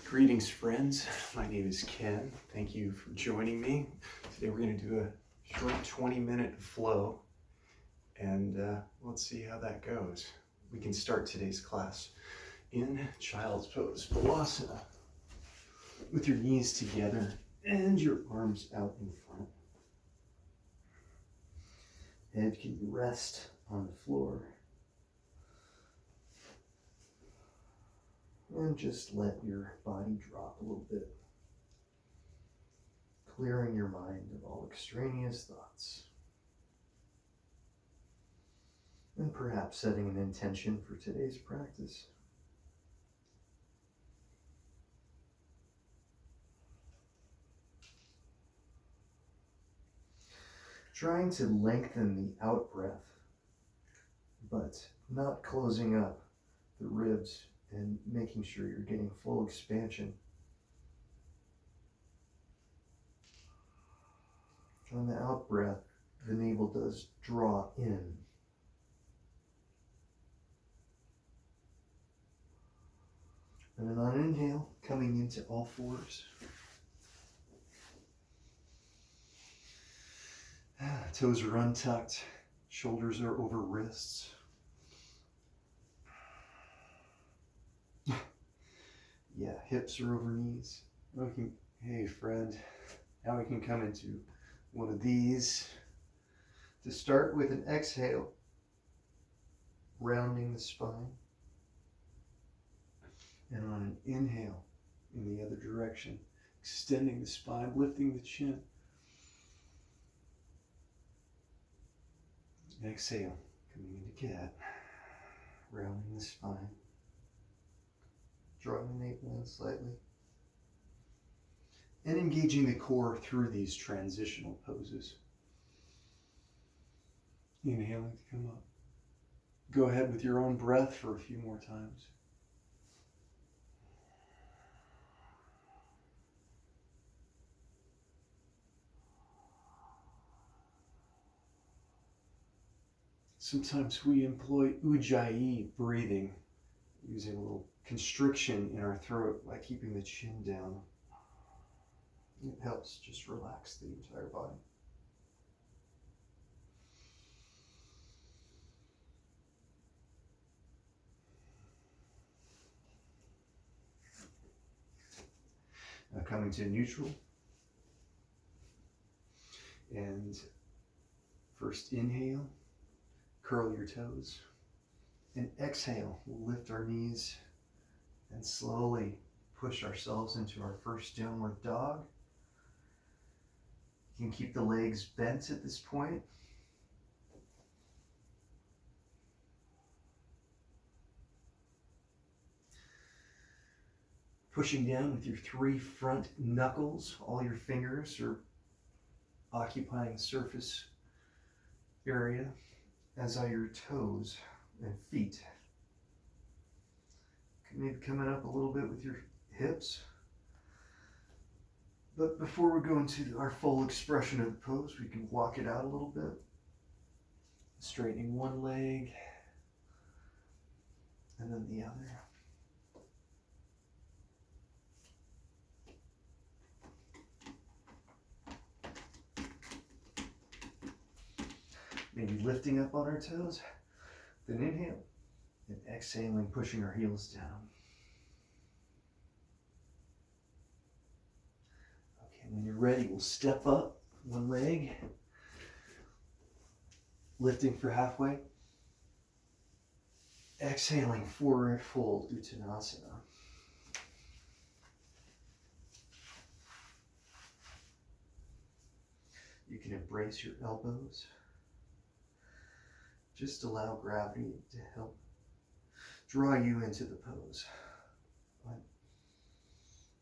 Greetings, friends. My name is Ken. Thank you for joining me. Today we're going to do a short 20-minute flow, and let's see how that goes. We can start today's class in Child's Pose, Balasana, with your knees together and your arms out in front. Head can rest on the floor. And just let your body drop a little bit, clearing your mind of all extraneous thoughts. And perhaps setting an intention for today's practice. Trying to lengthen the out breath, but not closing up the ribs and making sure you're getting full expansion. On the out breath, the navel does draw in. And then on inhale, coming into all fours. Toes are untucked, shoulders are over wrists. Yeah, hips are over knees. Okay. Hey friend, now we can come into one of these. To start with an exhale, rounding the spine. And on an inhale, in the other direction, extending the spine, lifting the chin. Exhale, coming into cat, rounding the spine, drawing the navel in slightly, and engaging the core through these transitional poses. Inhaling to come up. Go ahead with your own breath for a few more times. Sometimes we employ Ujjayi breathing, using a little constriction in our throat by keeping the chin down. It helps just relax the entire body. Now coming to neutral. And first inhale. Curl your toes, and exhale, we'll lift our knees and slowly push ourselves into our first downward dog. You can keep the legs bent at this point. Pushing down with your 3 front knuckles, all your fingers are occupying the surface area, as are your toes and feet. Maybe coming up a little bit with your hips. But before we go into our full expression of the pose, we can walk it out a little bit. Straightening one leg and then the other. Maybe lifting up on our toes, then inhale, and exhaling, pushing our heels down. Okay, when you're ready, we'll step up one leg, lifting for halfway, exhaling, forward fold, Uttanasana. You can embrace your elbows. Just allow gravity to help draw you into the pose.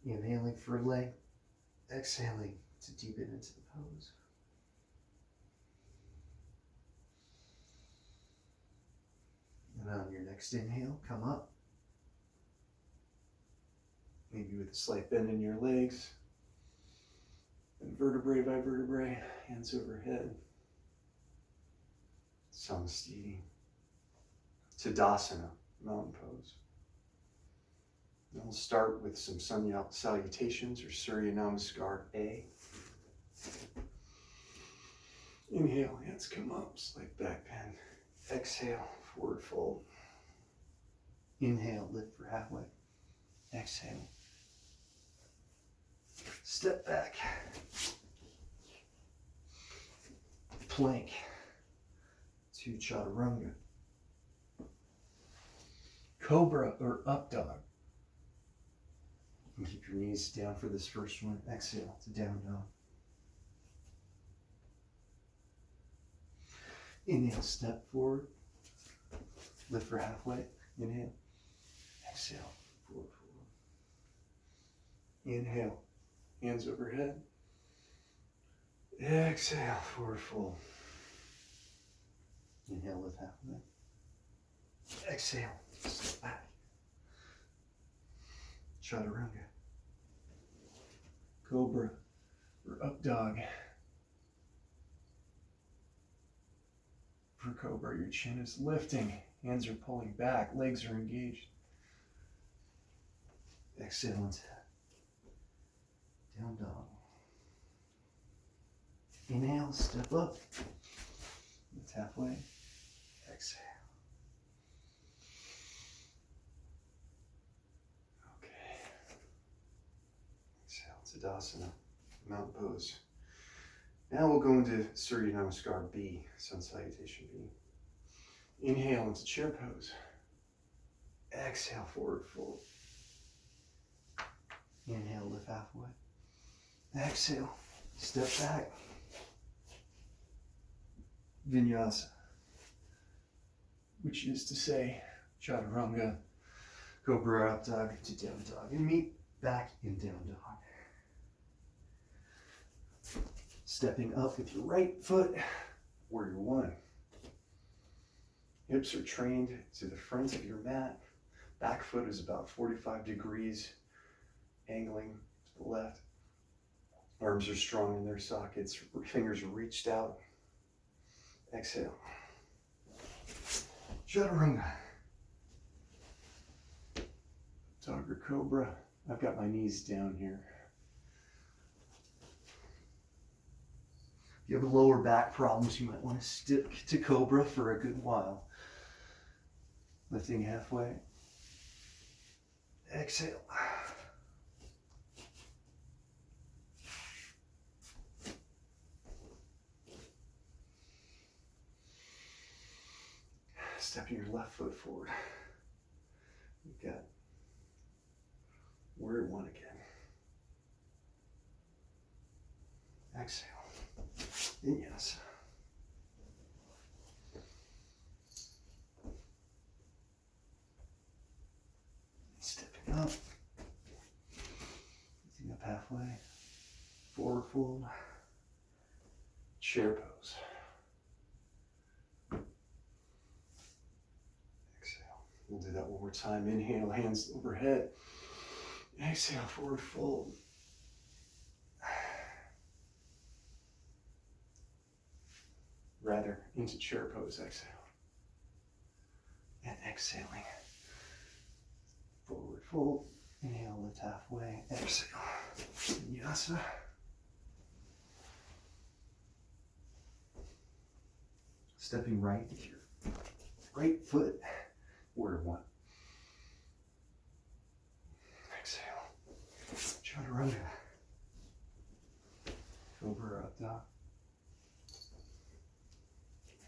Inhaling for a leg, exhaling to deepen into the pose. And on your next inhale, come up. Maybe with a slight bend in your legs. And vertebrae by vertebrae, hands overhead. Samastiti. Tadasana, mountain pose. We'll start with some sun salutations or Surya Namaskar A. Inhale, hands come up, slight back bend. Exhale, forward fold. Inhale, lift for halfway. Exhale. Step back. Plank to Chaturanga. Cobra or up dog. And keep your knees down for this first one. Exhale to down dog. Inhale, step forward. Lift for halfway. Inhale. Exhale, forward fold. Inhale, hands overhead. Exhale, forward fold. Inhale, lift halfway. Exhale, step back. Chaturanga. Cobra or up dog. For Cobra, your chin is lifting, hands are pulling back, legs are engaged. Exhale into down dog. Inhale, step up. Lift halfway. Exhale. Okay. Exhale, Tadasana, mountain pose. Now we'll go into Surya Namaskar B, sun salutation B. Inhale into chair pose. Exhale, forward fold. Inhale, lift halfway. Exhale, step back. Vinyasa, which is to say, Chaturanga, Cobra up dog to down dog, and meet back in down dog. Stepping up with your right foot, warrior one. Hips are trained to the front of your mat. Back foot is about 45 degrees, angling to the left. Arms are strong in their sockets, fingers are reached out. Exhale. Chaturanga. Dog or Cobra. I've got my knees down here. If you have lower back problems, you might want to stick to Cobra for a good while. Lifting halfway. Exhale. Stepping your left foot forward. You've got warrior one again. Exhale. Vinyasa. Stepping up. Lifting up halfway. Forward fold. Chair pose. We'll do that one more time. Inhale, hands overhead. Exhale, forward fold. Rather, into chair pose, exhale. And exhaling. Forward fold. Inhale, lift halfway. Exhale. Vinyasa. Stepping right with your right foot. Warrior one. Exhale. Chaturanga. Cobra up dog.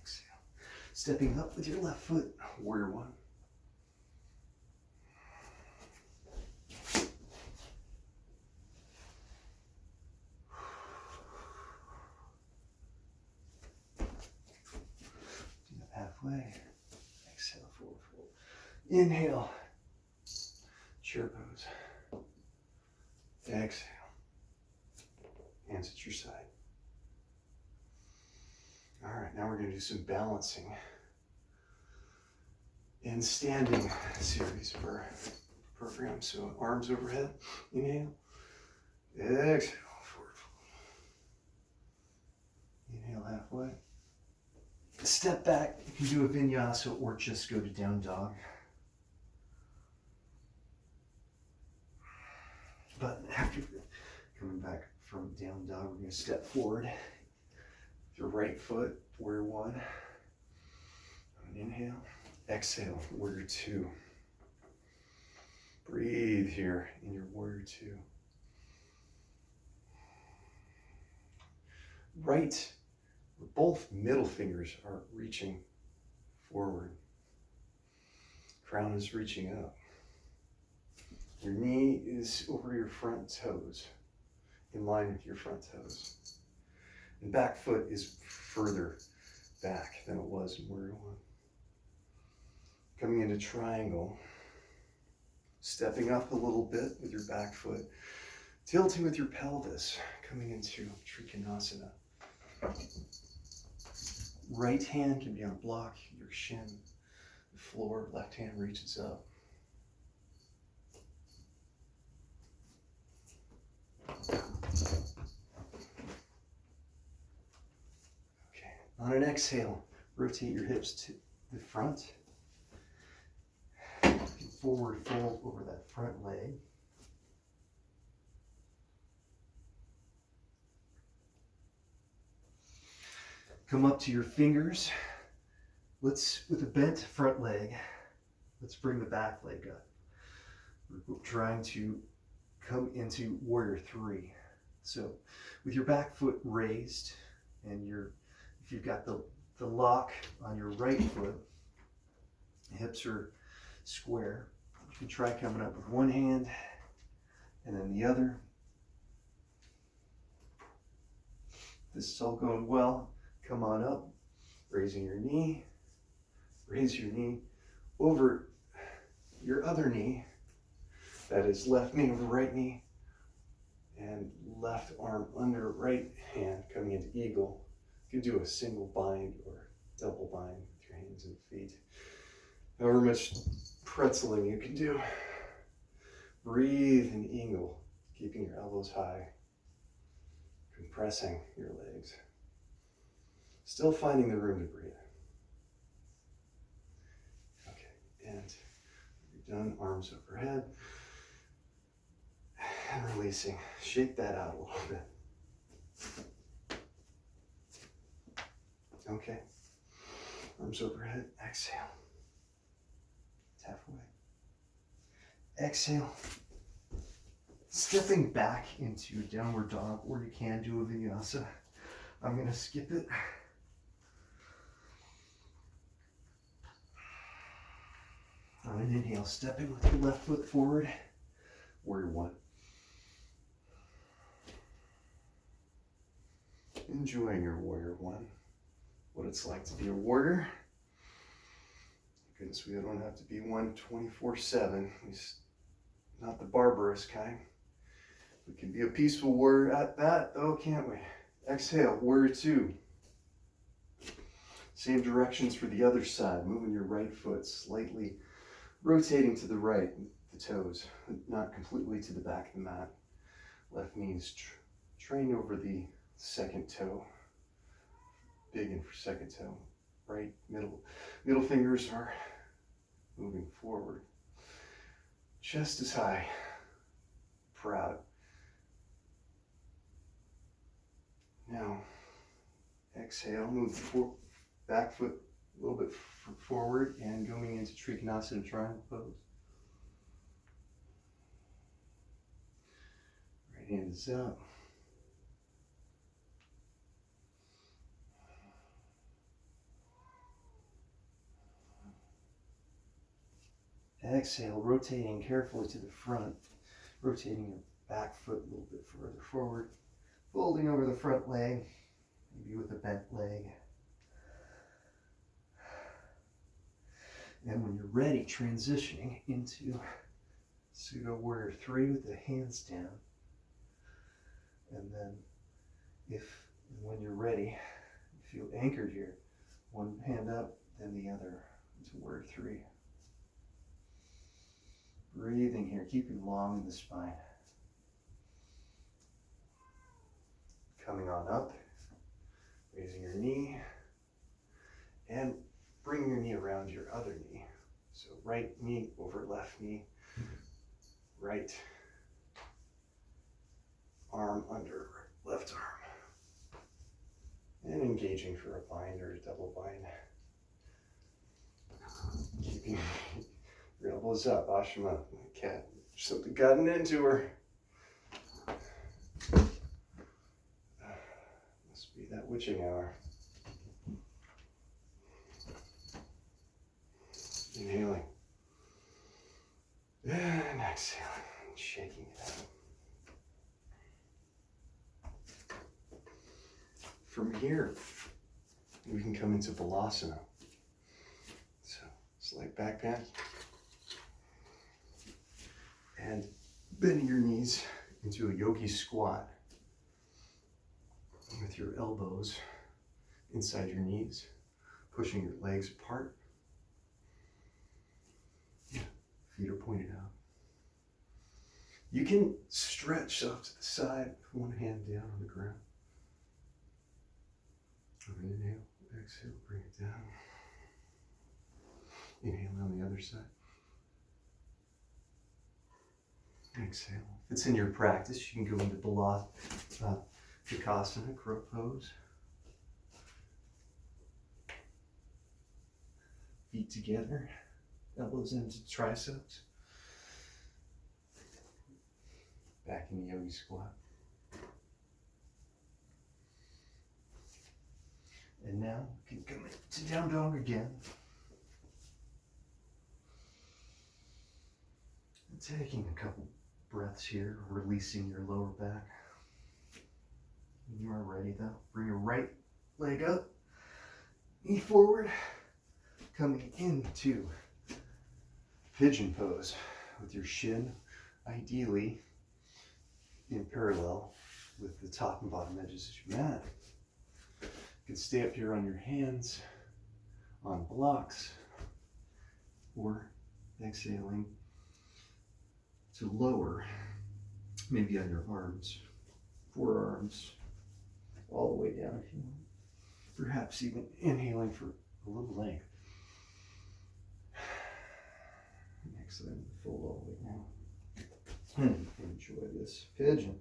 Exhale. Stepping up with your left foot. Warrior one. Do that halfway. Exhale, forward fold. Inhale, chair pose. Exhale, hands at your side. All right, now we're going to do some balancing and standing series of our program. So arms overhead, inhale, exhale, forward fold. Inhale halfway. Step back, you can do a vinyasa or just go to down dog. But after coming back from down dog, we're going to step forward. Your right foot, warrior one. Inhale, exhale, warrior two. Breathe here in your warrior two. Right, both middle fingers are reaching forward. Crown is reaching up. Your knee is over your front toes, in line with your front toes. And back foot is further back than it was in warrior one. Coming into triangle, stepping up a little bit with your back foot, tilting with your pelvis, coming into Trikonasana. Right hand can be on a block, your shin, the floor, left hand reaches up. Okay, on an exhale, rotate your hips to the front. Forward fold over that front leg. Come up to your fingers. Let's, with a bent front leg, let's bring the back leg up. We're trying to come into warrior three. So with your back foot raised and if you've got the lock on your right foot, hips are square. You can try coming up with one hand and then the other. This is all going well. Come on up, raising your knee. Raise your knee over your other knee. That is left knee over right knee. And left arm under right hand coming into eagle. You can do a single bind or double bind with your hands and feet. However much pretzeling you can do. Breathe in eagle, keeping your elbows high, compressing your legs. Still finding the room to breathe. Okay, and you're done, arms overhead. And releasing. Shake that out a little bit. Okay. Arms overhead. Exhale. Halfway. Exhale. Stepping back into downward dog, or you can do a vinyasa. I'm going to skip it. On an inhale, stepping with your left foot forward. Warrior one. Enjoying your warrior one. What it's like to be a warrior. Goodness, we don't have to be one 24/7. Not the barbarous kind. We can be a peaceful warrior at that, though, can't we? Exhale, warrior two. Same directions for the other side. Moving your right foot slightly, rotating to the right, the toes, not completely to the back of the mat. Left knee is trained over the second toe. Big in for second toe. Right middle fingers are moving forward. Chest is high. Proud. Now, exhale, move the back foot a little bit forward and going into Trikonasana triangle pose. Right hand is up. Exhale, rotating carefully to the front, rotating your back foot a little bit further forward, folding over the front leg, maybe with a bent leg. And when you're ready, transitioning into pseudo warrior three with the hands down. And then when you're ready, you feel anchored here, one hand up, then the other into warrior three. Breathing here, keeping long in the spine. Coming on up, raising your knee, and bringing your knee around your other knee. So right knee over left knee, right arm under left arm. And engaging for a bind or a double bind. Keeping your elbows up, Ashima, cat. Something gotten into her. Must be that witching hour. Inhaling. And exhaling. Shaking it out. From here, we can come into Balasana. So, slight back bend. And bending your knees into a yogi squat with your elbows inside your knees, pushing your legs apart. Yeah, feet are pointed out. You can stretch off to the side with one hand down on the ground. Inhale, exhale, bring it down. Inhale on the other side. Exhale. If it's in your practice, you can go into Bakasana, crow pose. Feet together, elbows into triceps. Back in the yogi squat. And now we can come to down dog again. And taking a couple breaths here, releasing your lower back. When you are ready though, bring your right leg up, knee forward, coming into pigeon pose with your shin ideally in parallel with the top and bottom edges of your mat. You can stay up here on your hands, on blocks, or exhaling to lower, maybe on your arms, forearms, all the way down if you want. Perhaps even inhaling for a little length. Exhaling the fold all the way down. And enjoy this pigeon.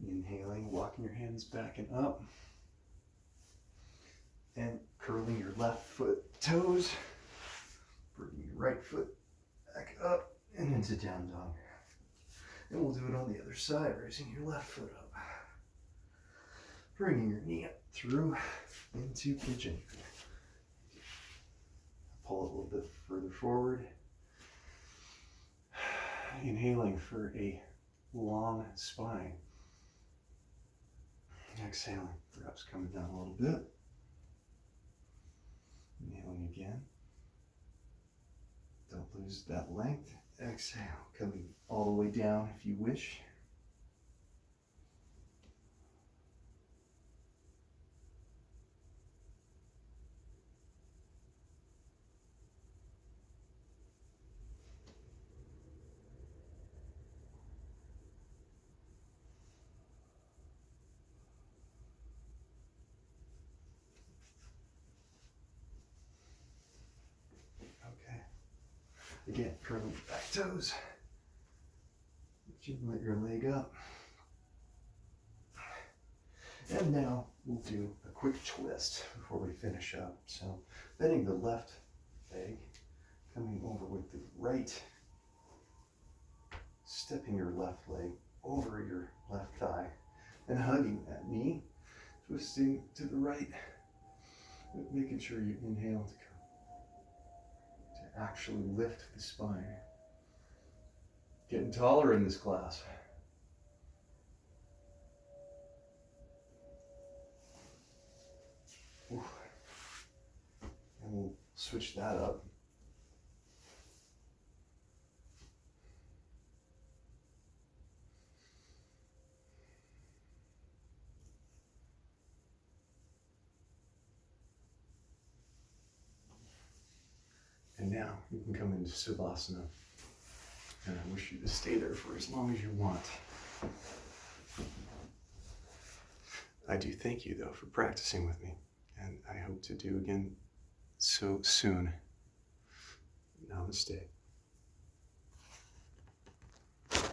Inhaling, walking your hands back and up. And curling your left foot toes. Bringing your right foot back up and into down dog. And we'll do it on the other side, raising your left foot up. Bringing your knee up through into pigeon. Pull it a little bit further forward. Inhaling for a long spine. Exhaling, perhaps coming down a little bit. Inhaling again. Don't lose that length. Exhale, coming all the way down if you wish. Again, curling your back toes. You can let your leg up. And now we'll do a quick twist before we finish up. So bending the left leg, coming over with the right, stepping your left leg over your left thigh and hugging that knee, twisting to the right, making sure you inhale to actually lift the spine. Getting taller in this class. Ooh. And we'll switch that up. And now you can come into Savasana. And I wish you to stay there for as long as you want. I do thank you, though, for practicing with me. And I hope to do again so soon. Namaste.